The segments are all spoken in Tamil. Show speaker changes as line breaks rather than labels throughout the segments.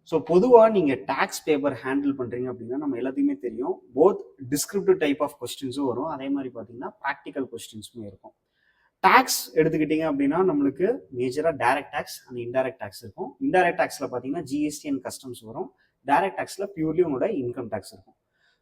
ஸோ பொதுவாக நீங்கள் டேக்ஸ் பேப்பர் ஹேண்டில் பண்ணுறீங்க அப்படின்னா நம்ம எல்லாத்தையுமே தெரியும். போத் டிஸ்கிரிப்டிவ் டைப் ஆஃப் கொஸ்டின்ஸும் வரும், அதே மாதிரி பார்த்தீங்கன்னா ப்ராக்டிக்கல் கொஸ்டின்ஸுமே இருக்கும். டேக்ஸ் எடுத்துக்கிட்டீங்க அப்படின்னா நம்மளுக்கு மேஜராக direct tax and indirect tax இருக்கும். இன்டைரக்ட் டேக்ஸில் பார்த்தீங்கன்னா ஜிஎஸ்டி அண்ட் கஸ்டம்ஸ் வரும். டைரக்ட் டேக்ஸில் பியூர்லி உங்களோட இன்கம் டேக்ஸ் இருக்கும்.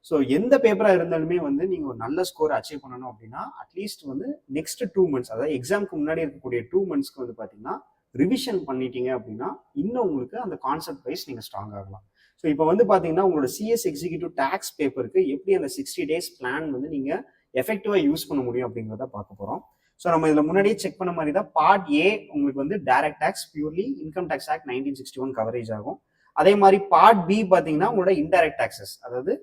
ஸோ எந்த பேப்பராக இருந்தாலுமே வந்து நீங்கள் ஒரு நல்ல ஸ்கோர் அச்சீவ் பண்ணணும் அப்படின்னா அட்லீஸ்ட் வந்து நெக்ஸ்ட் 2 months, அதாவது எக்ஸாமுக்கு முன்னாடி இருக்கக்கூடிய 2 monthsக்கு வந்து பார்த்தீங்கன்னா ரிவிஷன் பண்ணிட்டீங்க அப்படின்னா இன்னும் உங்களுக்கு அந்த கான்செப்ட் வைஸ் நீங்கள் ஸ்ட்ராங் ஆகலாம். ஸோ இப்போ வந்து பார்த்தீங்கன்னா உங்களோட சிஎஸ் எக்ஸிக்யூட்டிவ் டேக்ஸ் பேப்பருக்கு எப்படி அந்த 60 days பிளான் வந்து நீங்கள் எஃபெக்டிவாக யூஸ் பண்ண முடியும் அப்படிங்கிறத பார்க்க போகிறோம். ஸோ நம்ம இதில் முன்னாடியே செக் பண்ண மாதிரி தான் பார்ட் ஏ உங்களுக்கு வந்து direct tax purely income tax act 1961 coverage ஆகும். அதே மாதிரி பார்ட் பி பார்த்தீங்கன்னா உங்களோட இன்டைரக்ட் டேக்ஸஸ், அதாவது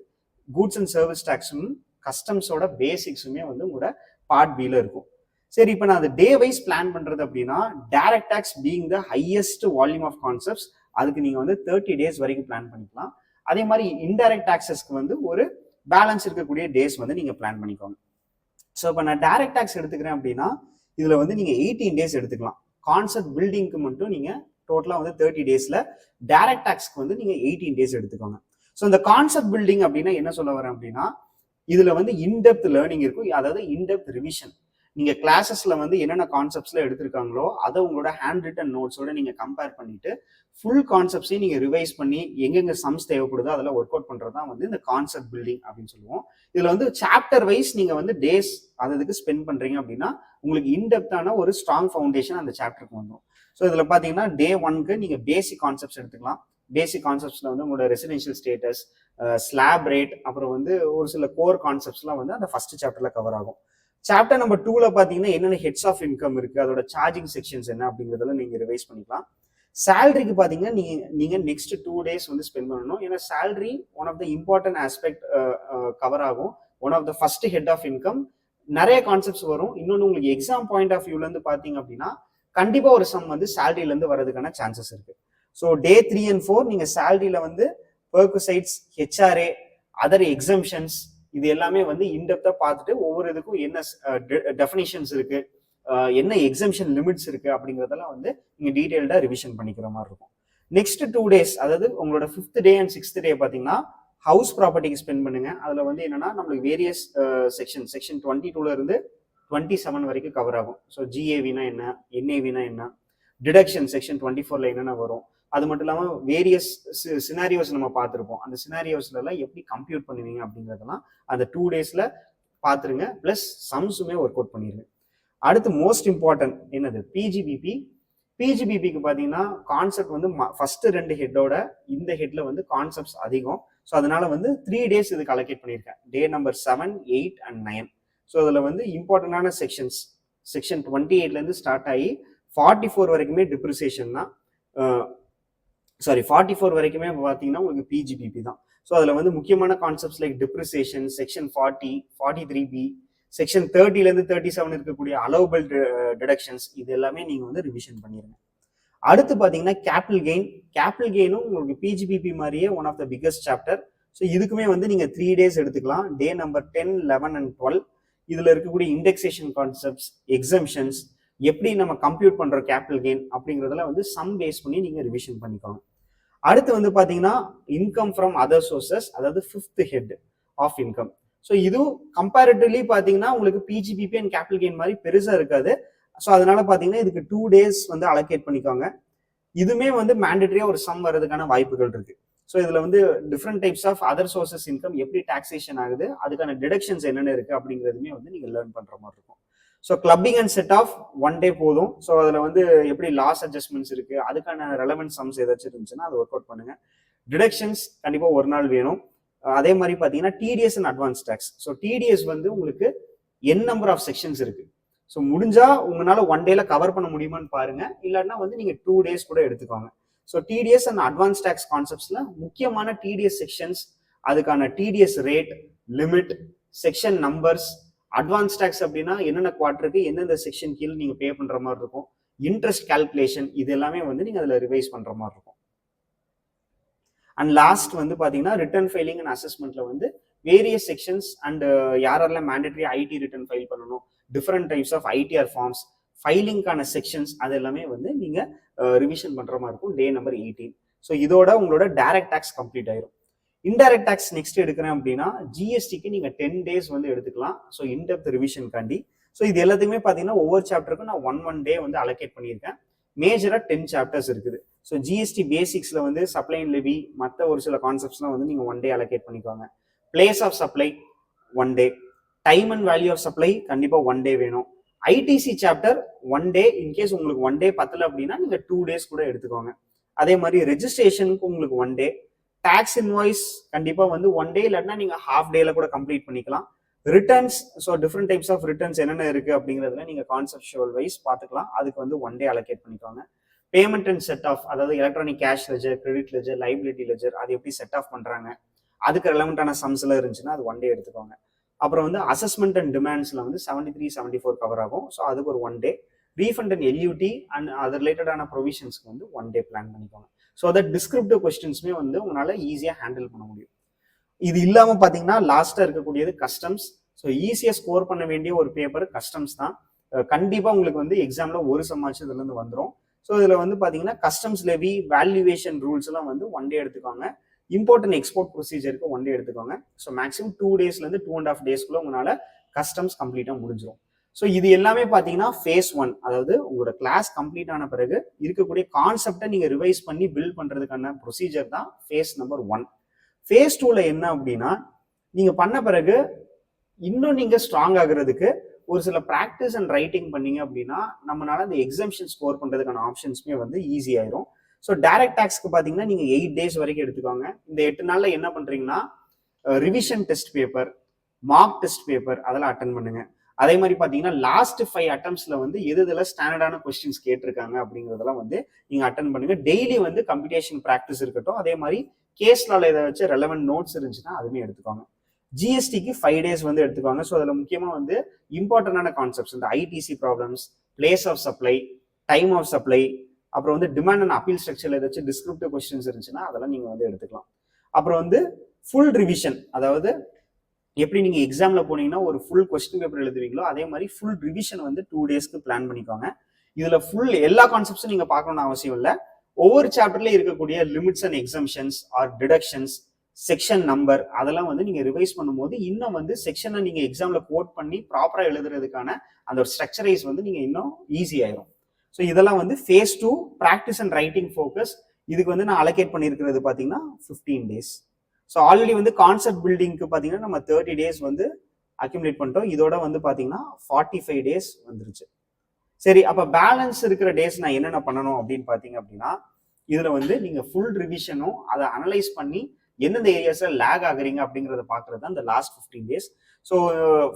கூட்ஸ் அண்ட் சர்வீஸ் டேக்ஸும் கஸ்டம்ஸோட பேசிக்ஸுமே வந்து உங்களோட பார்ட் பியில் இருக்கும். சரி, இப்போ நான் அது டே வைஸ் பிளான் பண்றது அப்படின்னா direct tax being the highest volume of concepts, அதுக்கு நீங்க வந்து 30 days வரைக்கும் பிளான் பண்ணிக்கலாம். அதே மாதிரி இன்டைரக்ட் டேக்ஸஸ்க்கு வந்து ஒரு பேலன்ஸ் இருக்கக்கூடிய டேஸ் வந்து நீங்க பிளான் பண்ணிக்கோங்க. ஸோ இப்போ நான் டைரக்ட் டேக்ஸ் எடுத்துக்கிறேன் அப்படின்னா இதுல வந்து நீங்க 18 days எடுத்துக்கலாம். கான்செப்ட் பில்டிங்க்கு மட்டும் நீங்க டோட்டலா வந்து 30 daysல, டைரக்ட் டேக்ஸ்க்கு வந்து நீங்க 18 days எடுத்துக்கோங்க. ஸோ இந்த கான்செப்ட் பில்டிங் அப்படின்னா என்ன சொல்ல வரேன் அப்படின்னா இதுல வந்து இன்டெப்த் லேர்னிங் இருக்கும், அதாவது இன்டெப்த் ரிவிஷன். நீங்க கிளாஸஸ்ல வந்து என்னென்ன கான்செப்ட்ஸ்ல எடுத்திருக்காங்களோ அதை உங்களோட ஹேண்ட் ரிட்டன் நோட்ஸோட நீங்க கம்பேர் பண்ணிட்டு ஃபுல் கான்செப்ட்ஸையும் நீங்க ரிவைஸ் பண்ணி எங்கெங்க சம்ஸ் தேவைப்படுதோ அதில் ஒர்க் அவுட் பண்றது தான் வந்து இந்த கான்செப்ட் பில்டிங் அப்படின்னு சொல்லுவோம். இதுல வந்து சாப்டர் வைஸ் நீங்க வந்து டேஸ் அதுக்கு ஸ்பெண்ட் பண்றீங்க அப்படின்னா உங்களுக்கு இன்டெப்தான ஒரு ஸ்ட்ராங் ஃபவுண்டேஷன் அந்த சாப்டருக்கு வந்துடும். ஸோ இதுல பாத்தீங்கன்னா டே 1க்கு நீங்க பேசிக் கான்செப்ட்ஸ் எடுத்துக்கலாம். பேசிக் கான்செப்ட்ஸ்ல வந்து உங்களோட ரெசிடென்ஷியல் ஸ்டேட்டஸ், ஸ்லாப் ரேட், அப்புறம் வந்து ஒரு சில கோர் கான்செப்ட்ஸ்லாம் வந்து அந்த ஃபர்ஸ்ட் சாப்டர்ல கவர் ஆகும். சாப்டர் நம்பர் 2ல பாத்தீங்கன்னா என்னென்ன ஹெட்ஸ் ஆஃப் இன்கம் இருக்கு, அதோட சார்ஜிங் செக்ஷன்ஸ் என்ன அப்படிங்கிறதுல நீங்க ரிவைஸ் பண்ணிக்கலாம். சேலரிக்கு பாத்தீங்கன்னா நீங்க நெக்ஸ்ட் 2 days வந்து ஸ்பெண்ட் பண்ணணும். ஏன்னா salary one of the important aspect cover ஆகும். One of the first head of income. நிறைய கான்செப்ட்ஸ் வரும். இன்னொன்று உங்களுக்கு எக்ஸாம் பாயிண்ட் ஆஃப் வியூல இருந்து பாத்தீங்க அப்படின்னா கண்டிப்பா ஒரு சம் வந்து சேலரியில இருந்து வர்றதுக்கான சான்சஸ் இருக்கு. ஸோ டே 3 and 4 நீங்க சேலரியில வந்து பெர்குசைட்ஸ், ஹெச்ஆர்ஏ, அதர் எக்ஸம்ஷன்ஸ் இது எல்லாமே வந்து இன்டெப்தா பார்த்துட்டு ஒவ்வொரு இதுக்கும் என்ன டெஃபினிஷன்ஸ் இருக்கு, என்ன எக்ஸம்ஷன் லிமிட்ஸ் இருக்கு அப்படிங்கிறதெல்லாம் வந்து நீங்க டீடைல்டா ரிவிஷன் பண்ணிக்கிற மாதிரி இருக்கும். நெக்ஸ்ட் 2 days, அதாவது உங்களோட 5th day and 6th day பாத்தீங்கன்னா ஹவுஸ் ப்ராப்பர்ட்டிக்கு ஸ்பெண்ட் பண்ணுங்க. அதுல வந்து என்னன்னா நம்மளுக்கு வேரியஸ் செக்ஷன் 22ல இருந்து 27 வரைக்கும் கவர் ஆகும். ஸோ ஜிஏவினா என்ன, என்ஏவினா என்ன, டிடக்ஷன் செக்ஷன் 24ல என்னென்ன வரும், அது மட்டும் இல்லாமல் வேரியஸ் சினாரியோஸ் நம்ம பார்த்துருப்போம். அந்த சினாரியோஸ்ல எல்லாம் எப்படி கம்ப்யூட் பண்ணுவீங்க அப்படிங்கிறதெல்லாம் அந்த 2 daysல பார்த்துருங்க. பிளஸ் சம்ஸுமே ஒர்க் அவுட் பண்ணிருங்க. அடுத்து மோஸ்ட் இம்பார்ட்டன்ட் என்னது, பிஜிபிபி. பிஜிபிபிக்கு பார்த்தீங்கன்னா கான்செப்ட் வந்து ஃபர்ஸ்ட் 2 ஹெட்டோட இந்த ஹெட்ல வந்து கான்செப்ட்ஸ் அதிகம். ஸோ அதனால வந்து 3 days இதுக்கு அலோகேட் பண்ணியிருக்கேன். டே நம்பர் 7, 8 and 9. ஸோ அதில் வந்து இம்பார்ட்டன்டான செக்ஷன்ஸ் செக்ஷன் 28ல இருந்து ஸ்டார்ட் ஆகி 44 வரைக்குமே டிப்ரிசியேஷன் தான். 44 வரைக்குமே பார்த்தீங்கன்னா உங்களுக்கு பிஜிபிபி தான். ஸோ அதில் வந்து முக்கியமான concepts like depreciation, section 40, 43B, section 30லேருந்து 37 இருக்கக்கூடிய அலோவபிள் டிடக்ஷன்ஸ், இது எல்லாமே நீங்கள் வந்து ரிவிஷன் பண்ணிடுங்க. அடுத்து பார்த்தீங்கன்னா கேபிட்டல் கெயின். கேபிட்டல் கெயினும் உங்களுக்கு பிஜிபிபி மாதிரியே one of the biggest chapter. So இதுக்குமே வந்து நீங்கள் 3 days எடுத்துக்கலாம். டே நம்பர் 10, 11 and 12 இதில் இருக்கக்கூடிய இண்டெக்ஸேஷன் கான்செப்ட்ஸ், எக்ஸம்ஷன்ஸ், எப்படி நம்ம கம்ப்யூட் பண்றோம் கேபிட்டல் கெயின் அப்படிங்கிறதுல வந்து சம் பேஸ் பண்ணி நீங்க ரிவிஷன் பண்ணிக்கோங்க. அடுத்து வந்து பாத்தீங்கன்னா இன்கம் ஃப்ரம் அதர் சோர்சஸ், அதாவது 5th head of income. So இதுவும் கம்பேரிட்டிவ்லி பாத்தீங்கன்னா உங்களுக்கு பிஜிபிபி அண்ட் கேபிட்டல் கெயின் மாதிரி பெருசா இருக்காது. ஸோ அதனால பாத்தீங்கன்னா இதுக்கு 2 days வந்து அலோகேட் பண்ணிக்கோங்க. இதுமே வந்து மேண்டேட்டரியா ஒரு சம் வர்றதுக்கான வாய்ப்புகள் இருக்கு. ஸோ இதுல வந்து different types of other sources income எப்படி டாக்ஸேஷன் ஆகுது, அதுக்கான டிடக்ஷன்ஸ் என்னென்ன இருக்கு அப்படிங்கிறதுமே வந்து நீங்க லேர்ன் பண்ற மாதிரி இருக்கும். So clubbing and set off 1 day போதும். ஸோ அதில் வந்து எப்படி லாஸ் அட்ஜஸ்ட்மெண்ட்ஸ் இருக்கு, அதுக்கான ரெலவென்ட் சம்ஸ் ஏதாச்சும் இருந்துச்சுன்னா அதை ஒர்க் அவுட் பண்ணுங்க. டிடக்ஷன்ஸ் கண்டிப்பாக ஒரு நாள் வேணும். அதே மாதிரி பார்த்தீங்கன்னா TDS and advance tax. So TDS வந்து உங்களுக்கு என் நம்பர் ஆஃப் செக்ஷன்ஸ் இருக்கு. ஸோ முடிஞ்சா உங்களால 1 dayல கவர் பண்ண முடியுமான்னு பாருங்க, இல்லைன்னா வந்து நீங்க 2 days கூட எடுத்துக்கோங்க. So TDS and advance tax கான்செப்ட்ஸ்ல முக்கியமான டிடிஎஸ் செக்ஷன்ஸ், அதுக்கான TDS rate, limit, section numbers, advance tax அப்படின்னா என்னென்ன குவார்டருக்கு எந்தெந்த செக்ஷன் கீழே நீங்க பே பண்ற மாதிரி இருக்கும், இன்ட்ரெஸ்ட் கால்குலேஷன், இது எல்லாமே வந்து நீங்க அதுல ரிவைஸ் பண்ற மாதிரி இருக்கும். அண்ட் லாஸ்ட் வந்து பாத்தீங்கன்னா ரிட்டர்ன் ஃபைலிங் அண்ட் அசஸ்மெண்ட்ல வந்து வேரியஸ் செக்ஷன்ஸ் அண்ட் யாரெல்லாம் மேண்டேட்டரி ஐடி ரிட்டர்ன் ஃபைல் பண்ணணும், different types of ITR forms, ஃபைலிங்கான செக்ஷன்ஸ், அது எல்லாமே வந்து நீங்க ரிவிஷன் பண்ற மாதிரி இருக்கும் டே நம்பர் 18. ஸோ இதோட உங்களோட டைரக்ட் டேக்ஸ் கம்ப்ளீட் ஆயிரும். இன்டைரக்ட் டேக்ஸ் நெக்ஸ்ட் எடுக்கிறேன் அப்படின்னா ஜிஎஸ்டிக்கு நீங்க 10 days வந்து எடுத்துக்கலாம். ஸோ இன்டெப்த் ரிவிஷன் காண்டி. ஸோ இது எல்லாத்தையுமே பார்த்தீங்கன்னா ஒவ்வொரு சாப்டருக்கும் நான் ஒன் டே வந்து அலோகேட் பண்ணியிருக்கேன். மேஜரா 10 chapters இருக்குது. ஸோ ஜிஎஸ்டி பேசிக்ஸ்ல வந்து சப்ளை அண்ட் லெவி மற்ற ஒரு சில கான்செப்ட்ஸ்லாம் வந்து நீங்க 1 day அலோகேட் பண்ணிக்கோங்க. Place of supply 1 day, time and value of supply கண்டிப்பா 1 day வேணும். ஐடிசி சாப்டர் 1 day, இன்கேஸ் உங்களுக்கு 1 day பத்தல அப்படின்னா நீங்க 2 days கூட எடுத்துக்கோங்க. அதே மாதிரி ரெஜிஸ்ட்ரேஷனுக்கு உங்களுக்கு 1 day, டாக்ஸ் இன்வாய்ஸ் கண்டிப்பா வந்து 1 day இல்லைன்னா நீங்க ஹாஃப் டேல கூட கம்ப்ளீட் பண்ணிக்கலாம். Returns, so different types of returns என்னென்ன இருக்கு அப்படிங்கிறதுல நீங்க கான்செப்சுவல் வைஸ் பார்த்துக்கலாம். அதுக்கு வந்து 1 day அலோகேட் பண்ணிக்கோங்க. பேமெண்ட் அண்ட் செட் ஆஃப், அதாவது electronic cash ledger, credit ledger, liability ledger, அது எப்படி செட் ஆஃப் பண்றாங்க, அதுக்கு ரெலவெண்டான சம்ஸ் எல்லாம் இருந்துச்சுன்னா அது 1 day எடுத்துக்கோங்க. அப்புறம் வந்து அசஸ்மெண்ட் அண்ட் டிமாண்ட்ஸ்ல வந்து 73, 74 கவர் ஆகும். ஸோ அதுக்கு ஒரு 1 day. Refund and LUT and அது ரிலேட்டடான ப்ரொவிஷன்ஸ்க்கு வந்து 1 day பிளான் பண்ணிக்கோங்க. ஸோ தட் டிஸ்கிரிப்டிவ் கொஸ்டின்ஸுமே வந்து உங்களால ஈஸியாக ஹேண்டில் பண்ண முடியும். இது இல்லாமல் பார்த்தீங்கன்னா லாஸ்ட்டாக இருக்கக்கூடியது கஸ்டம்ஸ். ஸோ ஈஸியாக ஸ்கோர் பண்ண வேண்டிய ஒரு பேப்பர் கஸ்டம்ஸ் தான். கண்டிப்பாக உங்களுக்கு வந்து எக்ஸாமில் ஒரு சம்மாச்சு இதுலேருந்து வந்துடும். ஸோ இதில் வந்து பார்த்தீங்கன்னா கஸ்டம்ஸ் லெவி, வேல்யூவேஷன் ரூல்ஸ் எல்லாம் வந்து 1 day எடுத்துக்கோங்க. இம்போர்ட் அண்ட் எக்ஸ்போர்ட் ப்ரொசீஜருக்கு 1 day எடுத்துக்கோங்க. ஸோ மேக்ஸிமம் 2 daysலேருந்து 2.5 daysக்குள்ள உங்களால் கஸ்டம்ஸ் கம்ப்ளீட்டாக முடிஞ்சிடும். ஸோ இது எல்லாமே பார்த்தீங்கன்னா phase 1, அதாவது உங்களோட கிளாஸ் கம்ப்ளீட் ஆன பிறகு இருக்கக்கூடிய கான்செப்டை நீங்கள் ரிவைஸ் பண்ணி பில்ட் பண்ணுறதுக்கான ப்ரொசீஜர் தான் phase number 1. phase 2ல என்ன அப்படின்னா, நீங்கள் பண்ண பிறகு இன்னும் நீங்கள் ஸ்ட்ராங் ஆகுறதுக்கு ஒரு சில ப்ராக்டிஸ் அண்ட் ரைட்டிங் பண்ணீங்க அப்படின்னா நம்மளால அந்த எக்ஸம்ஷன் ஸ்கோர் பண்ணுறதுக்கான ஆப்ஷன்ஸ்மே வந்து ஈஸி ஆயிரும். ஸோ டைரக்ட் டேக்ஸ்க்கு பார்த்தீங்கன்னா நீங்கள் 8 days வரைக்கும் எடுத்துக்கோங்க. இந்த 8 நாள்ல என்ன பண்ணுறீங்கன்னா revision test paper, mark test paper அதெல்லாம் அட்டன் பண்ணுங்க. அதே மாதிரி பார்த்தீங்கன்னா லாஸ்ட் 5 attemptsல வந்து எதுல ஸ்டாண்டர்டான கொஸ்டின்ஸ் கேட்டிருக்காங்க அப்படிங்கிறதெல்லாம் வந்து நீங்கள் அட்டன் பண்ணுங்க. டெய்லி வந்து கம்ப்யூட்டேஷன் ப்ராக்டிஸ் இருக்கட்டும். அதே மாதிரி கேஸ் லால இதை வச்சு ரெலவெண்ட் நோட்ஸ் இருந்துச்சுன்னா அதுவுமே எடுத்துக்கோங்க. ஜிஎஸ்டிக்கு 5 days வந்து எடுத்துக்கோங்க. ஸோ அதில் முக்கியமாக வந்து இம்பார்ட்டன்டான கான்செப்ட்ஸ் இந்த ITC problems, place of supply, time of supply, அப்புறம் வந்து டிமாண்ட் அண்ட் அப்பீல் ஸ்ட்ரக்சர்ல ஏதாச்சும் டிஸ்கிரிப்டிவ் கொஸ்டின்ஸ் இருந்துச்சுன்னா அதெல்லாம் நீங்கள் வந்து எடுத்துக்கலாம். அப்புறம் வந்து ஃபுல் ரிவிஷன், அதாவது எப்படி நீங்க எக்ஸாம்ல போனீங்கன்னா ஒரு ஃபுல் கொஸ்டின் பேப்பர் எழுதுவீங்களோ அதே மாதிரி ஃபுல் ரிவிஷன் வந்து 2 daysக்கு பிளான் பண்ணிக்கோங்க. இதுல ஃபுல் எல்லா கான்செப்ட்ஸும் நீங்க பார்க்கணும்னு அவசியம் இல்லை. ஒவ்வொரு சாப்டர்ல இருக்கக்கூடிய limits and exemptions or deductions, section number அதெல்லாம் வந்து நீங்க ரிவைஸ் பண்ணும்போது இன்னும் வந்து செக்ஷனை நீங்க எக்ஸாம்ல கோட் பண்ணி ப்ராப்பரா எழுதுறதுக்கான அந்த ஒரு ஸ்ட்ரக்சரைஸ் வந்து நீங்க இன்னும் ஈஸி ஆயிரும். ஸோ இதெல்லாம் வந்து phase 2 practice and writing focus. இதுக்கு வந்து நான் அலோகேட் பண்ணியிருக்கிறது பார்த்தீங்கன்னா 15 days. ஸோ ஆல்ரெடி வந்து கான்செப்ட் பில்டிங்க்கு பார்த்தீங்கன்னா நம்ம 30 days வந்து அக்யூமுலேட் பண்ணிட்டோம். இதோட வந்து பார்த்தீங்கன்னா 45 days வந்துருச்சு. சரி, அப்போ பேலன்ஸ் இருக்கிற டேஸ் நான் என்னென்ன பண்ணணும் அப்படின்னு பார்த்தீங்க அப்படின்னா, இதில் வந்து நீங்கள் ஃபுல் ரிவிஷனும் அதை அனலைஸ் பண்ணி எந்தெந்த ஏரியாஸ்ல லேக் ஆகுறீங்க அப்படிங்கிறத பார்க்கறது தான் இந்த லாஸ்ட் 15 days. ஸோ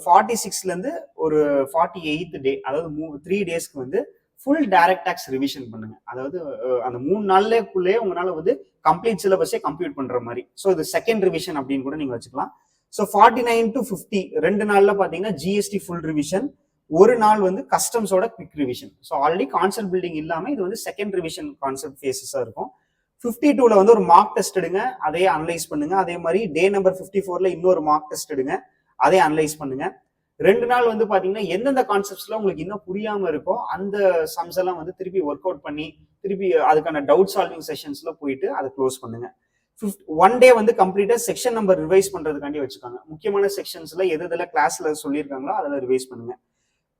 46லேருந்து ஒரு 48th day, அதாவது 3 daysக்கு வந்து ஃபுல் டைரக்ட் டேக்ஸ் ரிவிஷன் பண்ணுங்க. அதாவது அந்த 3 நாள்லக்குள்ளே உங்களால வந்து கம்ப்ளீட் சிலபஸே கம்ப்ளீட் பண்ற மாதிரி. ஸோ இது செகண்ட் ரிவிஷன் அப்படின்னு கூட நீங்க வச்சுக்கலாம். ஸோ 49 to 50 2 நாள்ல பாத்தீங்கன்னா ஜிஎஸ்டி ஃபுல் ரிவிஷன், ஒரு நாள் வந்து கஸ்டம்ஸோட quick revision. So already concept building இல்லாம இது வந்து செகண்ட் ரிவிஷன் கான்செப்ட் ஃபேஸஸா இருக்கும். 52ல வந்து ஒரு மார்க் டெஸ்ட் எடுங்க, அதையே அனலைஸ் பண்ணுங்க. அதே மாதிரி டே நம்பர் 54ல இன்னொரு மார்க் டெஸ்ட் எடுங்க, அதே அனலைஸ் பண்ணுங்க. 2 நாள் வந்து பாத்தீங்கன்னா எந்தெந்த கான்செப்ட்ஸ்ல உங்களுக்கு இன்னும் புரியாம இருக்கோ அந்த சம்ஸ் எல்லாம் வந்து திருப்பி ஒர்க் அவுட் பண்ணி திருப்பி அதுக்கான டவுட் சால்விங் செஷன்ஸ்ல போயிட்டு அதை க்ளோஸ் பண்ணுங்க. 1 day வந்து கம்ப்ளீட்டா செக்ஷன் நம்பர் ரிவைஸ் பண்றதுக்காண்டி வச்சுக்காங்க. முக்கியமான செக்ஷன்ஸ்ல எதுல கிளாஸ்ல சொல்லியிருக்காங்களோ அதில் ரிவைஸ் பண்ணுங்க.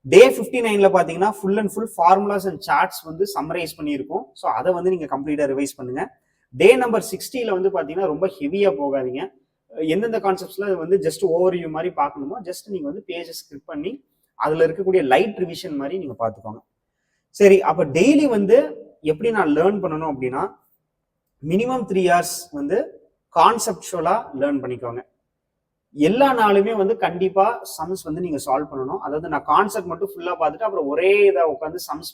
டே 59ல பாத்தீங்கன்னா full and full formulas and charts வந்து சம்மரைஸ் பண்ணியிருக்கோம். ஸோ அதை வந்து நீங்க கம்ப்ளீட்டா ரிவைஸ் பண்ணுங்க. டே நம்பர் 60ல வந்து பாத்தீங்கன்னா ரொம்ப ஹெவியா போகாதீங்க. எந்தெந்த கான்செப்ட்ஸ்ல வந்து ஜஸ்ட் ஓவர்வியூ மாதிரி பார்க்கணுமோ ஜஸ்ட் நீங்க வந்து பேஜ் ஸ்கிரிப்ட் பண்ணி அதுல இருக்கக்கூடிய லைட் ரிவிஷன் மாதிரி நீங்க பார்த்துக்கோங்க. சரி, அப்ப டெய்லி வந்து எப்படி நான் லேர்ன் பண்ணணும் அப்படின்னா மினிமம் 3 hours வந்து கான்செப்டுவலா லேர்ன் பண்ணிக்கோங்க. எல்லா நாளுமே வந்து கண்டிப்பா சம்ஸ் வந்து நீங்க சால்வ் பண்ணணும். அதாவது நான் கான்செப்ட் மட்டும் ஃபுல்லா பார்த்துட்டு அப்புறம் ஒரே இதை உட்காந்து சம்ஸ்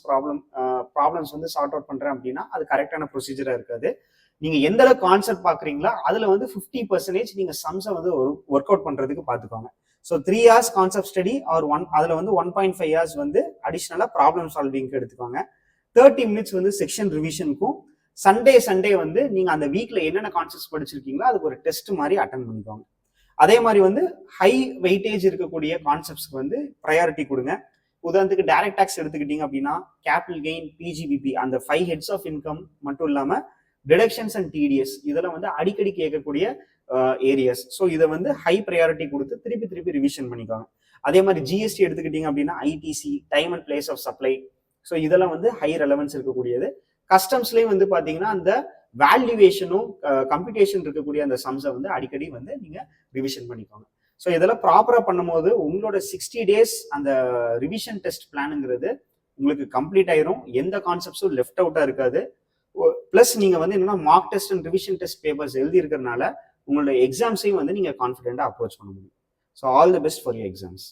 ப்ராப்ளம்ஸ் வந்து சார்ட் அவுட் பண்றேன் அப்படின்னா அது கரெக்டான ப்ரொசீஜரா இருக்காது. நீங்க எந்த அளவுக்கு கான்செப்ட் பாக்குறீங்களா அதுல வந்து 50% நீங்க சம்ஸை வந்து ஒர்க் அவுட் பண்றதுக்கு பாத்துக்கோங்க. So 3 hours concept study R அதுல வந்து 1.5 hours வந்து அடிஷனலா ப்ராப்ளம் சால்விங்க்கு எடுத்துக்கோங்க. 30 minutes வந்து செக்ஷன் ரிவிஷனுக்கும். சண்டே வந்து நீங்க அந்த வீக்ல என்னென்ன கான்செப்ட்ஸ் படிச்சிருக்கீங்களோ அதுக்கு ஒரு டெஸ்ட் மாதிரி அட்டன் பண்ணிக்கோங்க. அதே மாதிரி வந்து ஹை வெயிட்டேஜ் இருக்கக்கூடிய கான்செப்ட்ஸ்க்கு வந்து ப்ரையாரிட்டி கொடுங்க. உதாரணத்துக்கு டைரக்ட் டாக்ஸ் எடுத்துக்கிட்டீங்க அப்படின்னா கேபிட்டல் கெயின், பிஜிபிபி அந்த 5 heads ஆஃப் இன்கம் மட்டும் இல்லாம டிடக்ஷன்ஸ் அண்ட் டிடிஎஸ் இதெல்லாம் வந்து அடிக்கடி கேட்கக்கூடிய ஏரியாஸ். ஸோ இதை வந்து ஹை ப்ரையாரிட்டி கொடுத்து திருப்பி திருப்பி ரிவிஷன் பண்ணிக்கோங்க. அதே மாதிரி ஜிஎஸ்டி எடுத்துக்கிட்டீங்க அப்படின்னா ITC, time and place of supply, so இதெல்லாம் வந்து ஹை ரெலவன்ஸ் இருக்கக்கூடியது. கஸ்டம்ஸ்லேயும் வந்து பார்த்தீங்கன்னா அந்த வேல்யூவேஷனும் கம்ப்யூட்டேஷன் இருக்கக்கூடிய அந்த சம்ஸை வந்து அடிக்கடி வந்து நீங்கள் ரிவிஷன் பண்ணிக்கோங்க. ஸோ இதெல்லாம் ப்ராப்பராக பண்ணும்போது உங்களோட 60 days அந்த ரிவிஷன் டெஸ்ட் பிளானுங்கிறது உங்களுக்கு கம்ப்ளீட் ஆயிரும். எந்த கான்செப்ட்ஸும் லெஃப்ட் அவுட்டாக இருக்காது. ப்ளஸ் நீங்கள் வந்து என்னன்னா mark test and revision test papers எழுதி இருக்கிறதுனால உங்களோட எக்ஸாம்ஸையும் வந்து நீங்கள் கான்ஃபிடென்ட்டாக அப்ரோச் பண்ண முடியும். So all the best for your exams.